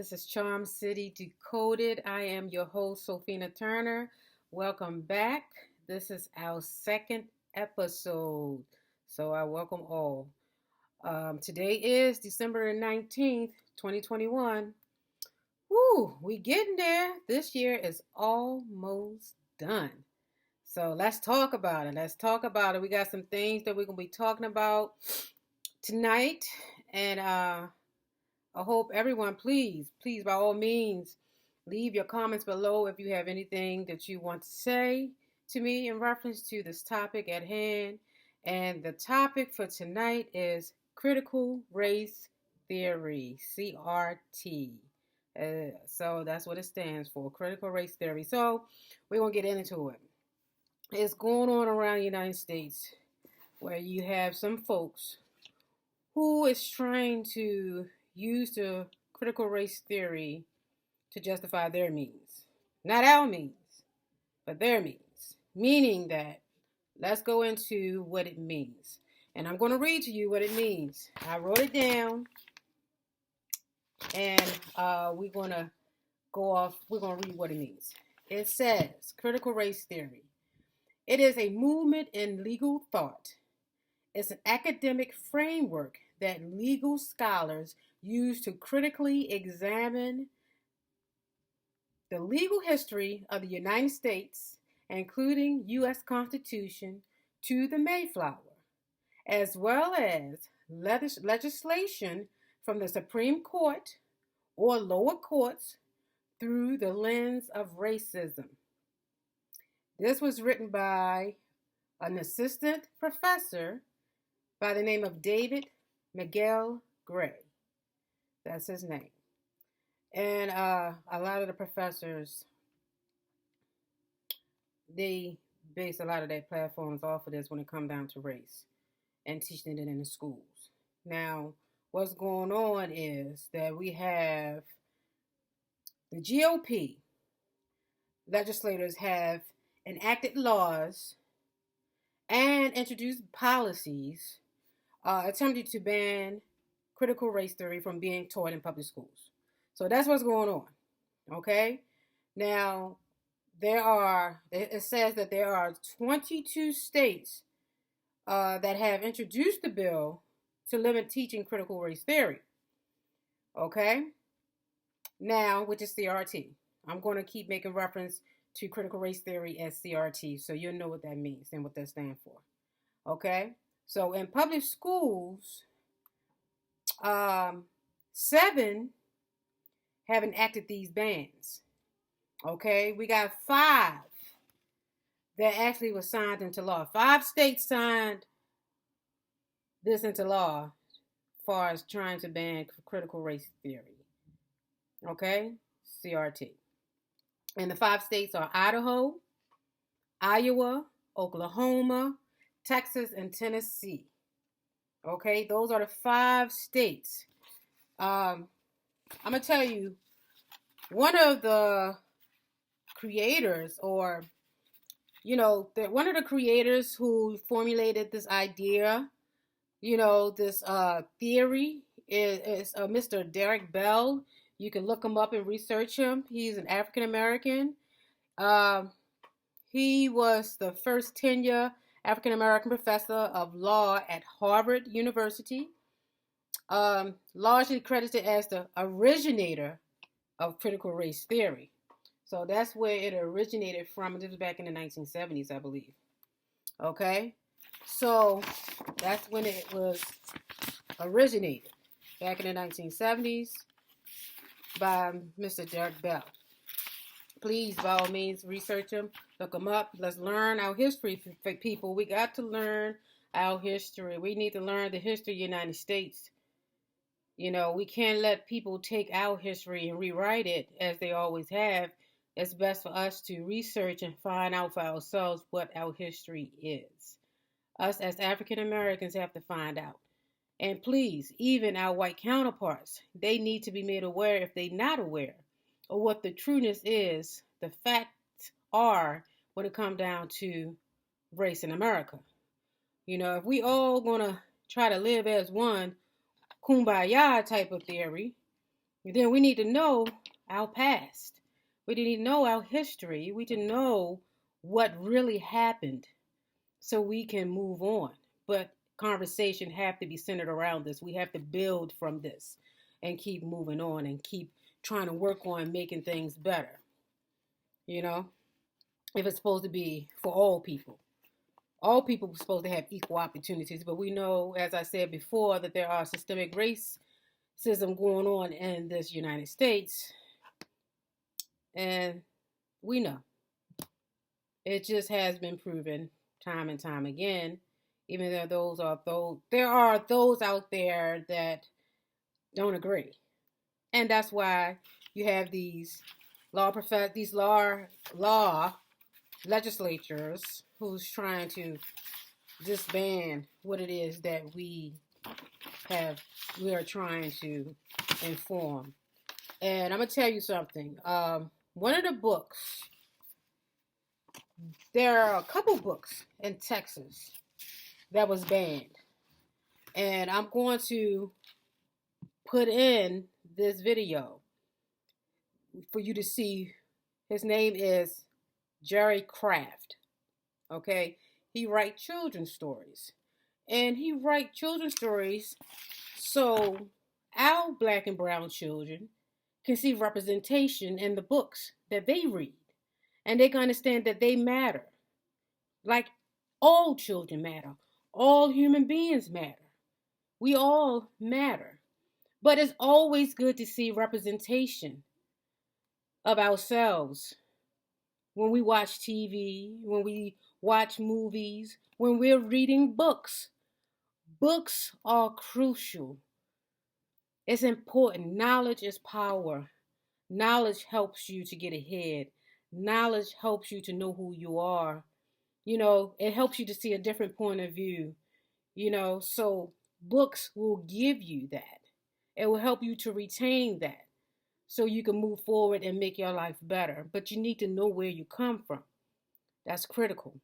This is CharmCity Decoded. I am your host, Sophina Turner. Welcome back. This is our second episode. So I welcome all. Today is December 19th, 2021. Woo, we getting there. This year is almost done. So let's talk about it. We got some things that we're going to be talking about tonight. And I hope everyone, please, by all means, leave your comments below if you have anything that you want to say to me in reference to this topic at hand. And the topic for tonight is critical race theory, CRT. So that's what it stands for, critical race theory. So we're going to get into it. It's going on around the United States where you have some folks who is trying to use the critical race theory to justify their means. Not our means, but their means. Meaning that, let's go into what it means. And I'm going to read to you what it means. I wrote it down, and we're going to read what it means. It says, critical race theory. It is a movement in legal thought. It's an academic framework that legal scholars use to critically examine the legal history of the United States, including U.S. Constitution to the Mayflower, as well as legislation from the Supreme Court or lower courts through the lens of racism. This was written by an assistant professor by the name of David Miguel Gray. That's his name. And a lot of the professors, they base a lot of their platforms off of this when it comes down to race and teaching it in the schools. Now, what's going on is that we have the GOP legislators have enacted laws and introduced policies attempting to ban critical race theory from being taught in public schools. So that's what's going on, okay? Now, it says that there are 22 states that have introduced the bill to limit teaching critical race theory, okay? Now, which is CRT. I'm going to keep making reference to critical race theory as CRT, so you'll know what that means and what that stands for, okay? So in public schools, 7 have enacted these bans. Okay, we got 5 that actually was signed into law. 5 states signed this into law as far as trying to ban critical race theory. Okay, CRT. And the 5 states are Idaho, Iowa, Oklahoma, Texas, and Tennessee. Okay, those are the 5 states. I'm going to tell you, one of the creators one of the creators who formulated this idea, this theory is Mr. Derrick Bell. You can look him up and research him. He's an African American. He was the first tenure African American professor of law at Harvard University. Largely credited as the originator of critical race theory. So that's where it originated from. This was back in the 1970s, I believe. Okay? So that's when it was originated, back in the 1970s by Mr. Derrick Bell. Please, by all means, research him, look him up. Let's learn our history, people. We got to learn our history. We need to learn the history of the United States. We can't let people take our history and rewrite it as they always have. It's best for us to research and find out for ourselves what our history is. Us as African Americans have to find out. And please, even our white counterparts, they need to be made aware if they're not aware of what the trueness is, the facts are when it comes down to race in America. If we all going to try to live as one, kumbaya type of theory, Then we need to know our past. We need to know our history. We need to know what really happened so we can move on. But conversation have to be centered around this. We have to build from this and keep moving on and keep trying to work on making things better. You know, if it's supposed to be for all people. All people are supposed to have equal opportunities, but we know, as I said before, that there are systemic racism going on in this United States, and we know it just has been proven time and time again. Even though there are those out there that don't agree, and that's why you have these law legislatures who's trying to disband what it is that we are trying to inform. And I'm gonna tell you something. One of the books, there are a couple books in Texas that was banned, and I'm going to put in this video for you to see. His name is Jerry Craft. Okay, he writes children's stories, and he writes children's stories so our black and brown children can see representation in the books that they read, and they can understand that they matter. Like, all children matter, all human beings matter. We all matter. But it's always good to see representation of ourselves when we watch TV, when we watch movies, when we're reading books. Books are crucial. It's important. Knowledge is power. Knowledge helps you to get ahead. Knowledge helps you to know who you are. You know, it helps you to see a different point of view. You know, so books will give you that. It will help you to retain that so you can move forward and make your life better. But you need to know where you come from. That's critical.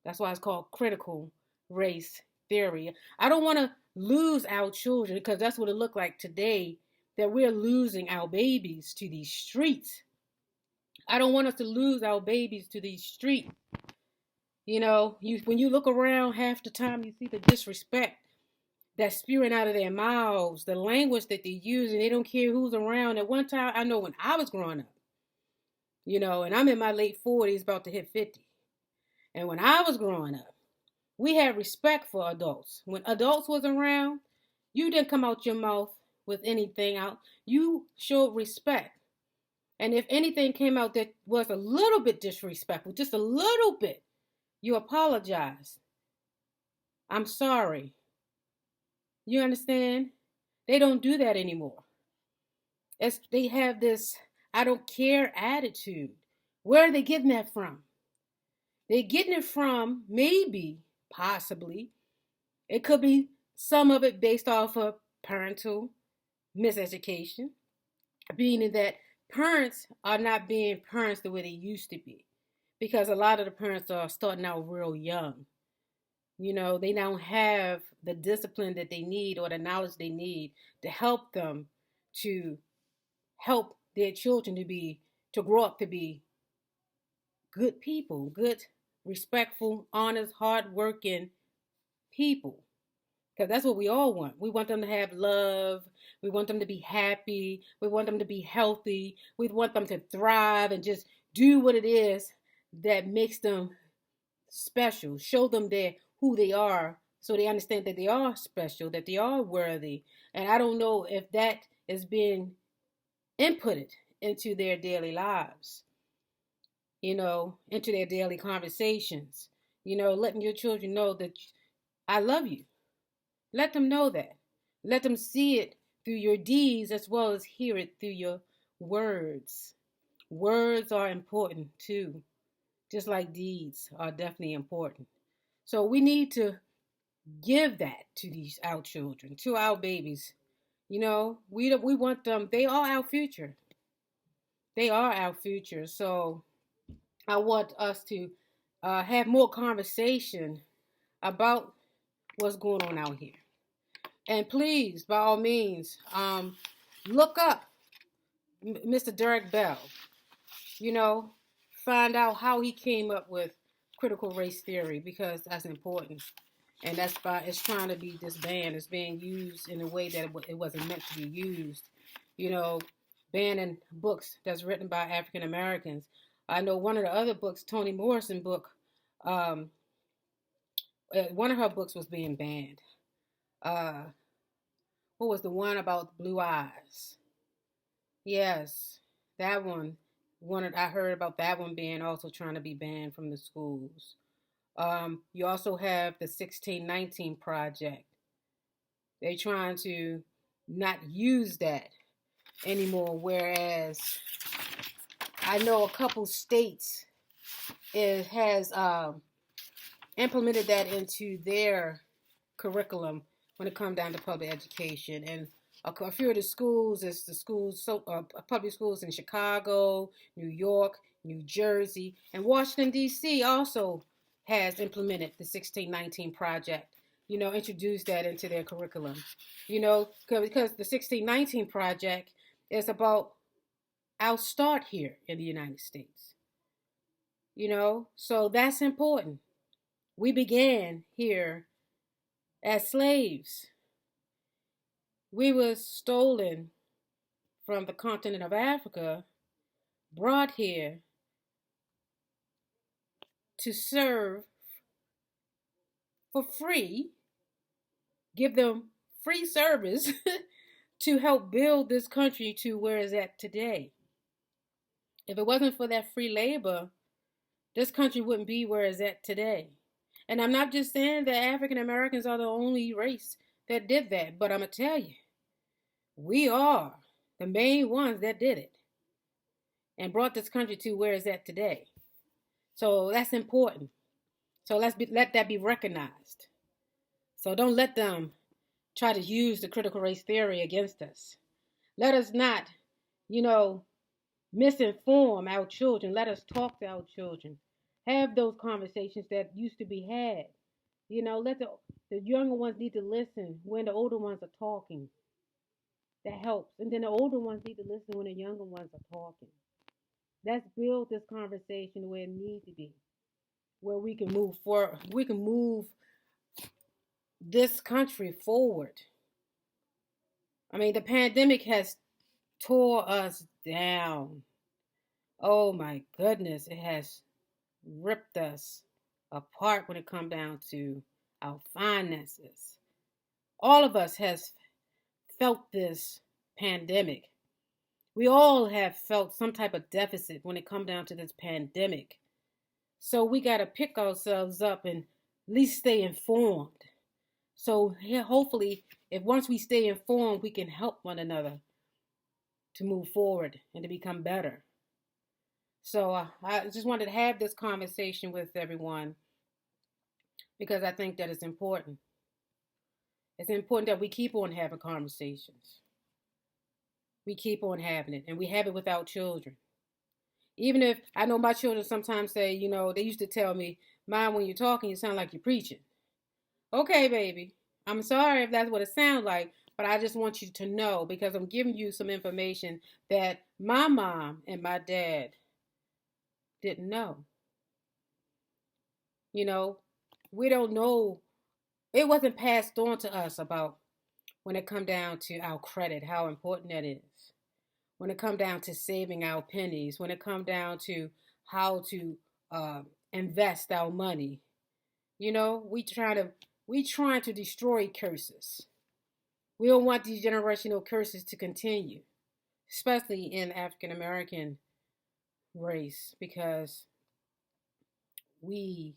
That's why it's called critical race theory. I don't want to lose our children, because that's what it looked like today, that we're losing our babies to these streets. I don't want us to lose our babies to these streets. You know, when you look around, half the time you see the disrespect that's spewing out of their mouths, the language that they use, and they don't care who's around. At one time, I know when I was growing up, you know, and I'm in my late 40s, about to hit 50. And when I was growing up, we had respect for adults. When adults was around, you didn't come out your mouth with anything out. You showed respect. And if anything came out that was a little bit disrespectful, just a little bit, you apologize. I'm sorry. You understand? They don't do that anymore. They have this I don't care attitude. Where are they getting that from? They're getting it from, maybe, possibly, it could be some of it based off of parental miseducation, meaning that parents are not being parents the way they used to be, because a lot of the parents are starting out real young. You know, they don't have the discipline that they need or the knowledge they need to help them to help their children to grow up to be good people, good, respectful, honest, hardworking people. Because that's what we all want. We want them to have love. We want them to be happy. We want them to be healthy. We want them to thrive and just do what it is that makes them special. Show them who they are, so they understand that they are special, that they are worthy. And I don't know if that is being inputted into their daily lives, you know, into their daily conversations. You know, letting your children know that I love you. Let them know that. Let them see it through your deeds as well as hear it through your words. Words are important too, just like deeds are definitely important. So we need to give that to our children, to our babies. You know, we want them. They are our future. They are our future. So I want us to have more conversation about what's going on out here. And please, by all means, look up Mr. Derrick Bell, you know, find out how he came up with critical race theory because that's important. And that's by it's trying to be disbanded. It's being used in a way that it wasn't meant to be used. You know, banning books that's written by African Americans. I know one of the other books, Toni Morrison book, um, one of her books was being banned. Uh, what was the one about blue eyes? Yes, that one. I heard about that one being also trying to be banned from the schools. You also have the 1619 project. They're trying to not use that anymore. Whereas I know a couple states it has implemented that into their curriculum when it comes down to public education. And a few of the schools is the schools, public schools in Chicago, New York, New Jersey, and Washington D.C. also has implemented the 1619 project. You know, introduced that into their curriculum. You know, because the 1619 project is about our start here in the United States. You know, so that's important. We began here as slaves. We were stolen from the continent of Africa, brought here to serve for free, give them free service to help build this country to where it's at today. If it wasn't for that free labor, this country wouldn't be where it's at today. And I'm not just saying that African Americans are the only race that did that, but I'm going to tell you, we are the main ones that did it and brought this country to where it's at today. So that's important. So let that be recognized. So don't let them try to use the critical race theory against us. Let us not, misinform our children. Let us talk to our children. Have those conversations that used to be had. Let the younger ones need to listen when the older ones are talking. That helps. And then the older ones need to listen when the younger ones are talking. Let's build this conversation where it needs to be, where we can move forward. We can move this country forward. I mean, the pandemic has tore us down. Oh my goodness, it has ripped us apart when it comes down to our finances. All of us has felt this pandemic. We all have felt some type of deficit when it comes down to this pandemic. So we got to pick ourselves up and at least stay informed. So hopefully, if once we stay informed, we can help one another to move forward and to become better. So I just wanted to have this conversation with everyone because I think that it's important. It's important that we keep on having conversations. We keep on having it, and we have it with our children. Even if I know my children sometimes say, they used to tell me, Mom, when you're talking, you sound like you're preaching. Okay, baby. I'm sorry if that's what it sounds like, but I just want you to know because I'm giving you some information that my mom and my dad didn't know. We don't know. It wasn't passed on to us about when it come down to our credit, how important that is. When it come down to saving our pennies, when it come down to how to invest our money, we trying to destroy curses. We don't want these generational curses to continue, especially in African American race, because we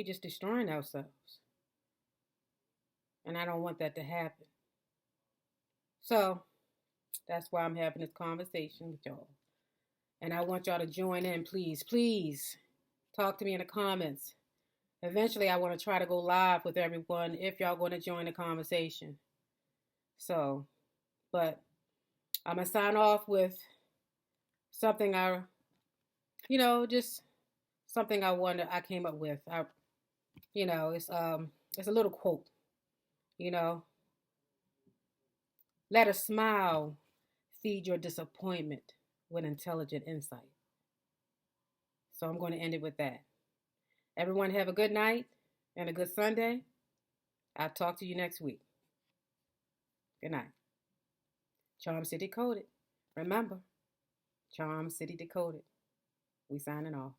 just destroying ourselves. And I don't want that to happen. So that's why I'm having this conversation with y'all. And I want y'all to join in, please. Please talk to me in the comments. Eventually, I want to try to go live with everyone if y'all going to join the conversation. So, but I'm going to sign off with something just something I came up with. It's a little quote, Let a smile feed your disappointment with intelligent insight. So I'm going to end it with that. Everyone have a good night and a good Sunday. I'll talk to you next week. Good night. CharmCity Decoded. Remember, CharmCity Decoded. We signing off.